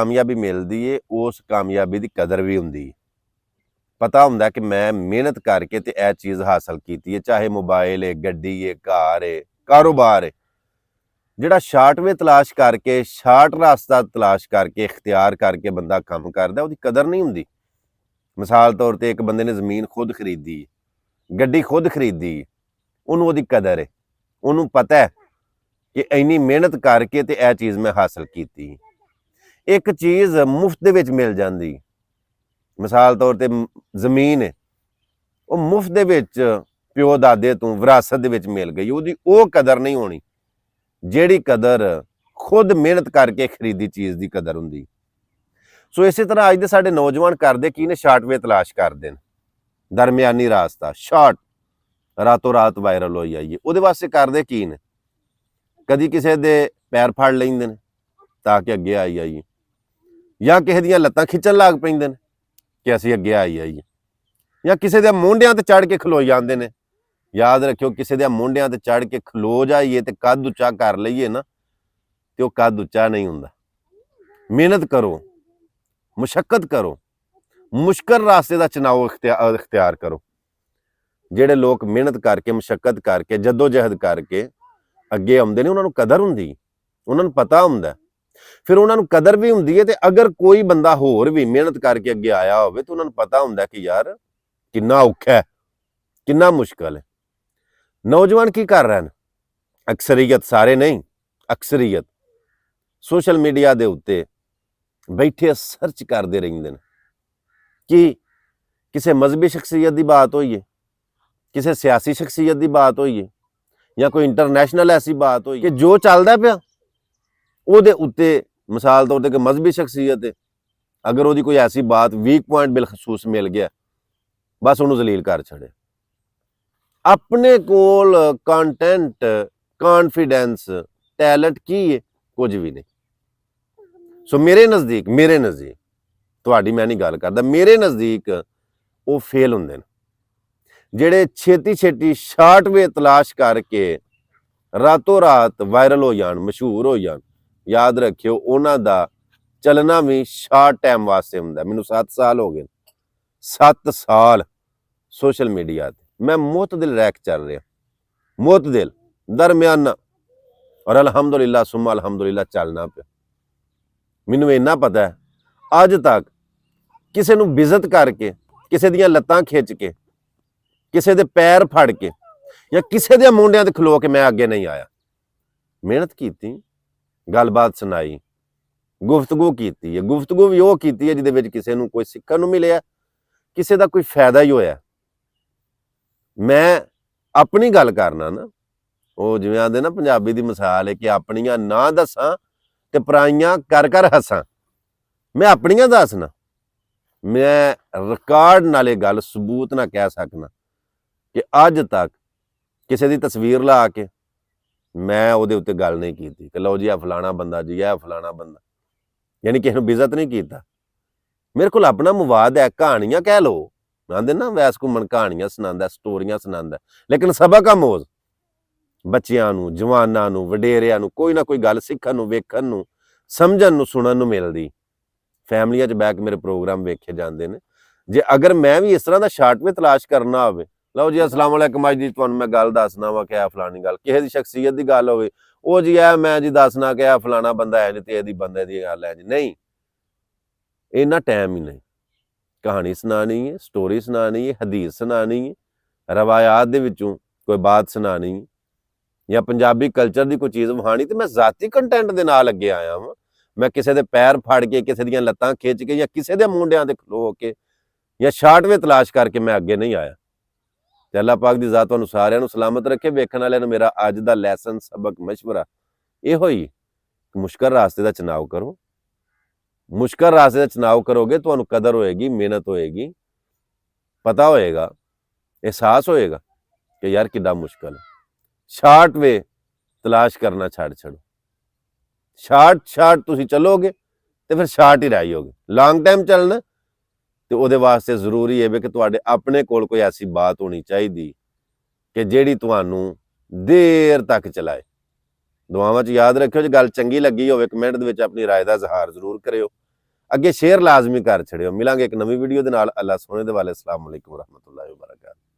ਕਾਮਯਾਬੀ ਮਿਲਦੀ ਏ ਉਸ ਕਾਮਯਾਬੀ ਦੀ ਕਦਰ ਵੀ ਹੁੰਦੀ ਹੈ। ਪਤਾ ਹੁੰਦਾ ਕਿ ਮੈਂ ਮਿਹਨਤ ਕਰਕੇ ਤੇ ਇਹ ਚੀਜ਼ ਹਾਸਲ ਕੀਤੀ ਹੈ, ਚਾਹੇ ਮੋਬਾਈਲ ਹੈ, ਗੱਡੀ ਹੈ, ਘਰ ਹੈ, ਕਾਰੋਬਾਰ ਹੈ। ਜਿਹੜਾ ਸ਼ਾਰਟਵੇ ਤਲਾਸ਼ ਕਰਕੇ, ਸ਼ਾਰਟ ਰਸਤਾ ਤਲਾਸ਼ ਕਰਕੇ, ਇਖਤਿਆਰ ਕਰਕੇ ਬੰਦਾ ਕੰਮ ਕਰਦਾ, ਉਹਦੀ ਕਦਰ ਨਹੀਂ ਹੁੰਦੀ। ਮਿਸਾਲ ਤੌਰ ਤੇ ਇੱਕ ਬੰਦੇ ਨੇ ਜ਼ਮੀਨ ਖੁਦ ਖਰੀਦੀ, ਗੱਡੀ ਖੁਦ ਖਰੀਦੀ, ਉਹਨੂੰ ਉਹਦੀ ਕਦਰ ਹੈ, ਉਹਨੂੰ ਪਤਾ ਹੈ ਕਿ ਇੰਨੀ ਮਿਹਨਤ ਕਰਕੇ ਤੇ ਇਹ ਚੀਜ਼ ਮੈਂ ਹਾਸਲ ਕੀਤੀ। ਇੱਕ ਚੀਜ਼ ਮੁਫਤ ਦੇ ਵਿੱਚ ਮਿਲ ਜਾਂਦੀ, ਮਿਸਾਲ ਤੌਰ ਤੇ ਜ਼ਮੀਨ ਹੈ, ਉਹ ਮੁਫਤ ਦੇ ਵਿੱਚ ਪਿਓ ਦਾਦੇ ਤੋਂ ਵਿਰਾਸਤ ਦੇ ਵਿੱਚ ਮਿਲ ਗਈ, ਉਹਦੀ ਉਹ ਕਦਰ ਨਹੀਂ ਹੋਣੀ ਜਿਹੜੀ ਕਦਰ ਖੁਦ ਮਿਹਨਤ ਕਰਕੇ ਖਰੀਦੀ ਚੀਜ਼ ਦੀ ਕਦਰ ਹੁੰਦੀ। ਸੋ ਇਸੇ ਤਰ੍ਹਾਂ ਅੱਜ ਦੇ ਸਾਡੇ ਨੌਜਵਾਨ ਕਰਦੇ ਕੀ ਨੇ, ਸ਼ਾਰਟਵੇ ਤਲਾਸ਼ ਕਰਦੇ ਨੇ, ਦਰਮਿਆਨੀ ਰਾਸਤਾ, ਸ਼ਾਰਟ, ਰਾਤੋਂ ਰਾਤ ਵਾਇਰਲ ਹੋਈ ਆਈਏ। ਉਹਦੇ ਵਾਸਤੇ ਕਰਦੇ ਕੀ ਨੇ, ਕਦੀ ਕਿਸੇ ਦੇ ਪੈਰ ਫੜ ਲੈਂਦੇ ਨੇ ਤਾਂ ਕਿ ਅੱਗੇ ਆਈ ਆਈਏ, ਜਾਂ ਕਿਸੇ ਦੀਆਂ ਲੱਤਾਂ ਖਿੱਚਣ ਲੱਗ ਪੈਂਦੇ ਨੇ ਕਿ ਅਸੀਂ ਅੱਗੇ ਆਈ ਆਈਏ, ਜਾਂ ਕਿਸੇ ਦੇ ਮੋਢਿਆਂ ਤੇ ਚੜ੍ਹ ਕੇ ਖਲੋ ਜਾਂਦੇ ਨੇ। ਯਾਦ ਰੱਖਿਓ, ਕਿਸੇ ਦੇ ਮੋਢਿਆਂ ਤੇ ਚੜ੍ਹ ਕੇ ਖਲੋ ਜਾਈਏ ਤੇ ਕੱਦ ਉੱਚਾ ਕਰ ਲਈਏ ਨਾ, ਤੇ ਉਹ ਕੱਦ ਉੱਚਾ ਨਹੀਂ ਹੁੰਦਾ। ਮਿਹਨਤ ਕਰੋ, ਮੁਸ਼ੱਕਤ ਕਰੋ, ਮੁਸ਼ਕਲ ਰਾਸਤੇ ਦਾ ਚੁਣਾਵ ਇਖਤਿਆਰ ਕਰੋ। ਜਿਹੜੇ ਲੋਕ ਮਿਹਨਤ ਕਰਕੇ, ਮੁਸ਼ੱਕਤ ਕਰਕੇ, ਜੱਦੋ ਜਹਿਦ ਕਰਕੇ ਅੱਗੇ ਆਉਂਦੇ ਨੇ, ਉਹਨਾਂ ਨੂੰ ਕਦਰ ਹੁੰਦੀ, ਉਹਨਾਂ ਨੂੰ ਪਤਾ ਹੁੰਦਾ, ਫਿਰ ਉਹਨਾਂ ਨੂੰ ਕਦਰ ਵੀ ਹੁੰਦੀ ਹੈ। ਤੇ ਅਗਰ ਕੋਈ ਬੰਦਾ ਹੋਰ ਵੀ ਮਿਹਨਤ ਕਰਕੇ ਅੱਗੇ ਆਇਆ ਹੋਵੇ ਤਾਂ ਉਹਨਾਂ ਨੂੰ ਪਤਾ ਹੁੰਦਾ ਕਿ ਯਾਰ ਕਿੰਨਾ ਔਖਾ ਹੈ, ਕਿੰਨਾ ਮੁਸ਼ਕਲ ਹੈ। ਨੌਜਵਾਨ ਕੀ ਕਰ ਰਹੇ ਨੇ, ਅਕਸਰੀਅਤ, ਸਾਰੇ ਨਹੀਂ, ਅਕਸਰੀਅਤ ਸੋਸ਼ਲ ਮੀਡੀਆ ਦੇ ਉੱਤੇ ਬੈਠੇ ਸਰਚ ਕਰਦੇ ਰਹਿੰਦੇ ਨੇ ਕਿ ਕਿਸੇ ਮਜ਼ਹਬੀ ਸ਼ਖਸੀਅਤ ਦੀ ਬਾਤ ਹੋਈਏ, ਕਿਸੇ ਸਿਆਸੀ ਸ਼ਖਸੀਅਤ ਦੀ ਬਾਤ ਹੋਈਏ, ਜਾਂ ਕੋਈ ਇੰਟਰਨੈਸ਼ਨਲ ਐਸੀ ਬਾਤ ਹੋਈ ਕਿ ਜੋ ਚੱਲਦਾ ਪਿਆ ਉਹਦੇ ਉੱਤੇ, ਮਿਸਾਲ ਤੌਰ ਤੇ ਕਿ ਮਜ਼ਹਬੀ ਸ਼ਖਸੀਅਤ ਹੈ, ਅਗਰ ਉਹਦੀ ਕੋਈ ਐਸੀ ਬਾਤ ਵੀਕ ਪੁਆਇੰਟ ਬਿਲਖਸੂਸ ਮਿਲ ਗਿਆ, ਬਸ ਉਹਨੂੰ ਜ਼ਲੀਲ ਕਰ ਛੱਡੇ। ਆਪਣੇ ਕੋਲ ਕੰਟੈਂਟ, ਕਾਨਫੀਡੈਂਸ, ਟੈਲੈਂਟ ਕੀ ਹੈ, ਕੁਝ ਵੀ ਨਹੀਂ। ਸੋ ਮੇਰੇ ਨਜ਼ਦੀਕ ਤੁਹਾਡੀ ਮੈਂ ਨਹੀਂ ਗੱਲ ਕਰਦਾ, ਮੇਰੇ ਨਜ਼ਦੀਕ ਉਹ ਫੇਲ ਹੁੰਦੇ ਨੇ ਜਿਹੜੇ ਛੇਤੀ ਛੇਤੀ ਸ਼ਾਰਟਵੇ ਤਲਾਸ਼ ਕਰਕੇ ਰਾਤੋਂ ਰਾਤ ਵਾਇਰਲ ਹੋ ਜਾਣ, ਮਸ਼ਹੂਰ ਹੋ ਜਾਣ। ਯਾਦ ਰੱਖਿਓ, ਉਹਨਾਂ ਦਾ ਚੱਲਣਾ ਵੀ ਸ਼ਾਰਟ ਟਾਈਮ ਵਾਸਤੇ ਹੁੰਦਾ। ਮੈਨੂੰ 7 ਸਾਲ ਹੋ ਗਏ, 7 ਸਾਲ ਸੋਸ਼ਲ ਮੀਡੀਆ ਤੇ ਮੈਂ ਮੁਤਦਿਲ ਰਹਿ ਕੇ ਚੱਲ ਰਿਹਾ, ਮੁਤਦਿਲ, ਦਰਮਿਆਨਾ, ਔਰ ਅਲਹਮਦੁਲਿਲਾ ਸੁਮਾ ਅਲਹਮਦੁਲਿਲਾ ਚੱਲਣਾ ਪਿਆ। ਮੈਨੂੰ ਇੰਨਾ ਪਤਾ ਹੈ, ਅੱਜ ਤੱਕ ਕਿਸੇ ਨੂੰ ਬਿਜ਼ਤ ਕਰਕੇ, ਕਿਸੇ ਦੀਆਂ ਲੱਤਾਂ ਖਿੱਚ ਕੇ, ਕਿਸੇ ਦੇ ਪੈਰ ਫੜ ਕੇ, ਜਾਂ ਕਿਸੇ ਦੇ ਮੋਢਿਆਂ ਤੇ ਖਲੋ ਕੇ ਮੈਂ ਅੱਗੇ ਨਹੀਂ ਆਇਆ। ਮਿਹਨਤ ਕੀਤੀ, ਗੱਲਬਾਤ ਸੁਣਾਈ, ਗੁਫ਼ਤਗੂ ਕੀਤੀ ਹੈ। ਗੁਫ਼ਤਗੂ ਵੀ ਉਹ ਕੀਤੀ ਹੈ ਜਿਹਦੇ ਵਿੱਚ ਕਿਸੇ ਨੂੰ ਕੋਈ ਸਿੱਖਣ ਨੂੰ ਮਿਲਿਆ, ਕਿਸੇ ਦਾ ਕੋਈ ਫਾਇਦਾ ਹੀ ਹੋਇਆ। ਮੈਂ ਆਪਣੀ ਗੱਲ ਕਰਨਾ ਨਾ, ਉਹ ਜਿਵੇਂ ਆਂਦੇ ਨਾ, ਪੰਜਾਬੀ ਦੀ ਮਿਸਾਲ ਹੈ ਕਿ ਆਪਣੀਆਂ ਨਾ ਦੱਸਾਂ ਤੇ ਪਰਾਈਆਂ ਕਰ ਕਰ ਹੱਸਾਂ। ਮੈਂ ਆਪਣੀਆਂ ਦੱਸਣਾ, ਮੈਂ ਰਿਕਾਰਡ ਨਾਲੇ ਗੱਲ ਸਬੂਤ ਨਾ ਕਹਿ ਸਕਣਾ ਕਿ ਅੱਜ ਤੱਕ ਕਿਸੇ ਦੀ ਤਸਵੀਰ ਲਾ ਕੇ ਮੈਂ ਉਹਦੇ ਉੱਤੇ ਗੱਲ ਨਹੀਂ ਕੀਤੀ ਕਿ ਲਓ ਜੀ ਇਹ ਫਲਾਣਾ ਬੰਦਾ ਜੀ, ਇਹ ਫਲਾਣਾ ਬੰਦਾ, ਯਾਨੀ ਕਿਸੇ ਨੂੰ ਬਿਜ਼ਤ ਨਹੀਂ ਕੀਤਾ। ਮੇਰੇ ਕੋਲ ਆਪਣਾ ਮਵਾਦ ਹੈ, ਕਹਾਣੀਆਂ ਕਹਿ ਲਓ, ਆਂਦੇ ਨਾ ਵੈਸ ਘੁੰਮਣ ਕਹਾਣੀਆਂ ਸੁਣਾਉਂਦਾ, ਸਟੋਰੀਆਂ ਸੁਣਾਉਂਦਾ, ਲੇਕਿਨ ਸਬਕ ਆਮੋਜ਼ ਬੱਚਿਆਂ ਨੂੰ, ਜਵਾਨਾਂ ਨੂੰ, ਵਡੇਰਿਆਂ ਨੂੰ ਕੋਈ ਨਾ ਕੋਈ ਗੱਲ ਸਿੱਖਣ ਨੂੰ, ਵੇਖਣ ਨੂੰ, ਸਮਝਣ ਨੂੰ, ਸੁਣਨ ਨੂੰ ਮਿਲਦੀ। ਫੈਮਲੀਆਂ 'ਚ ਬਹਿ ਕੇ ਮੇਰੇ ਪ੍ਰੋਗਰਾਮ ਵੇਖੇ ਜਾਂਦੇ ਨੇ। ਜੇ ਅਗਰ ਮੈਂ ਵੀ ਇਸ ਤਰ੍ਹਾਂ ਦਾ ਸ਼ਾਰਟਵੇ ਤਲਾਸ਼ ਕਰਨਾ ਹੋਵੇ, ਲਓ ਜੀ ਅਸਲਾਮ ਵਾਲੇਕੁਮ, ਅੱਜ ਦੀ ਤੁਹਾਨੂੰ ਮੈਂ ਗੱਲ ਦੱਸਣਾ ਵਾ ਕਿ ਇਹ ਫਲਾਣੀ ਗੱਲ, ਕਿਸੇ ਦੀ ਸ਼ਖਸੀਅਤ ਦੀ ਗੱਲ ਹੋਵੇ, ਉਹ ਜੀ ਇਹ ਮੈਂ ਜੀ ਦੱਸਣਾ ਕਿ ਇਹ ਫਲਾਣਾ ਬੰਦਾ ਹੈ ਜੀ ਤੇ ਇਹਦੀ ਬੰਦੇ ਦੀ ਗੱਲ ਹੈ ਜੀ, ਨਹੀਂ, ਇੰਨਾ ਟਾਈਮ ਹੀ ਨਹੀਂ। ਕਹਾਣੀ ਸੁਣਾਣੀ ਹੈ, ਸਟੋਰੀ ਸੁਣਾਣੀ ਹੈ, ਹਦੀਸ ਸੁਣਾਣੀ ਹੈ, ਰਵਾਇਤ ਦੇ ਵਿੱਚੋਂ ਕੋਈ ਬਾਤ ਸੁਣਾਣੀ ਹੈ, ਜਾਂ ਪੰਜਾਬੀ ਕਲਚਰ ਦੀ ਕੋਈ ਚੀਜ਼ ਵਹਾਣੀ, ਤੇ ਮੈਂ ਜ਼ਾਤੀ ਕੰਟੈਂਟ ਦੇ ਨਾਲ ਅੱਗੇ ਆਇਆ ਵਾਂ। ਮੈਂ ਕਿਸੇ ਦੇ ਪੈਰ ਫੜ ਕੇ, ਕਿਸੇ ਦੀਆਂ ਲੱਤਾਂ ਖਿੱਚ ਕੇ, ਜਾਂ ਕਿਸੇ ਦੇ ਮੁੰਡਿਆਂ ਤੇ ਖਲੋ ਕੇ, ਜਾਂ ਸ਼ਾਰਟਵੇ ਤਲਾਸ਼ ਕਰਕੇ ਮੈਂ ਅੱਗੇ ਨਹੀਂ ਆਇਆ। ਤੇ ਅੱਲਾਹ ਪਾਕ ਦੀ ਜ਼ਾਤ ਤੁਹਾਨੂੰ ਸਾਰਿਆਂ ਨੂੰ ਸਲਾਮਤ ਰੱਖੇ। ਵੇਖਣ ਵਾਲਿਆਂ ਨੂੰ ਮੇਰਾ ਅੱਜ ਦਾ ਲੈਸਨ, ਸਬਕ, ਮਸ਼ਵਰਾ ਇਹੋ ਹੀ ਕਿ ਮੁਸ਼ਕਲ ਰਾਸਤੇ ਦਾ ਚੁਣਾਵ ਕਰੋ। ਮੁਸ਼ਕਲ ਰਾਸਤੇ ਦਾ ਚੁਣਾਵ ਕਰੋਗੇ, ਤੁਹਾਨੂੰ ਕਦਰ ਹੋਏਗੀ, ਮਿਹਨਤ ਹੋਏਗੀ, ਪਤਾ ਹੋਏਗਾ, ਅਹਿਸਾਸ ਹੋਏਗਾ ਕਿ ਯਾਰ ਕਿੱਡਾ ਮੁਸ਼ਕਲ ਹੈ। ਸ਼ਾਰਟਵੇ ਤਲਾਸ਼ ਕਰਨਾ ਛੱਡ ਛੱਡੋ। ਸ਼ਾਰਟ ਤੁਸੀਂ ਚੱਲੋਗੇ ਤੇ ਫਿਰ ਸ਼ਾਰਟ ਹੀ ਰਹਿ ਜਾਓਗੇ। ਲੌਂਗ ਟਾਈਮ ਚੱਲਣਾ ਤੇ ਉਹਦੇ ਵਾਸਤੇ ਜ਼ਰੂਰੀ ਹੈ ਕਿ ਤੁਹਾਡੇ ਆਪਣੇ ਕੋਲ ਕੋਈ ਐਸੀ ਬਾਤ ਹੋਣੀ ਚਾਹੀਦੀ ਕਿ ਜਿਹੜੀ ਤੁਹਾਨੂੰ ਦੇਰ ਤੱਕ ਚਲਾਏ। ਦੁਆਵਾਂ 'ਚ ਯਾਦ ਰੱਖਿਓ, ਜੇ ਗੱਲ ਚੰਗੀ ਲੱਗੀ ਹੋਵੇ ਕਮੈਂਟ ਦੇ ਵਿੱਚ ਆਪਣੀ ਰਾਏ ਦਾ ਇਜ਼ਹਾਰ ਜ਼ਰੂਰ ਕਰਿਓ। ਅੱਗੇ ਸ਼ੇਅਰ ਲਾਜ਼ਮੀ ਕਰ ਛੜਿਓ। ਮਿਲਾਂਗੇ ਇੱਕ ਨਵੀਂ ਵੀਡੀਓ ਦੇ ਨਾਲ। ਅੱਲਾ ਸੋਹਣੇ ਦੇ ਵਾਲੇ। ਅਸਲਾਮ ਅਲੈਕੁਮ ਰਹਿਮਤੁਲਾਹਿ ਵਬਰਕਾਤੁਹੂ।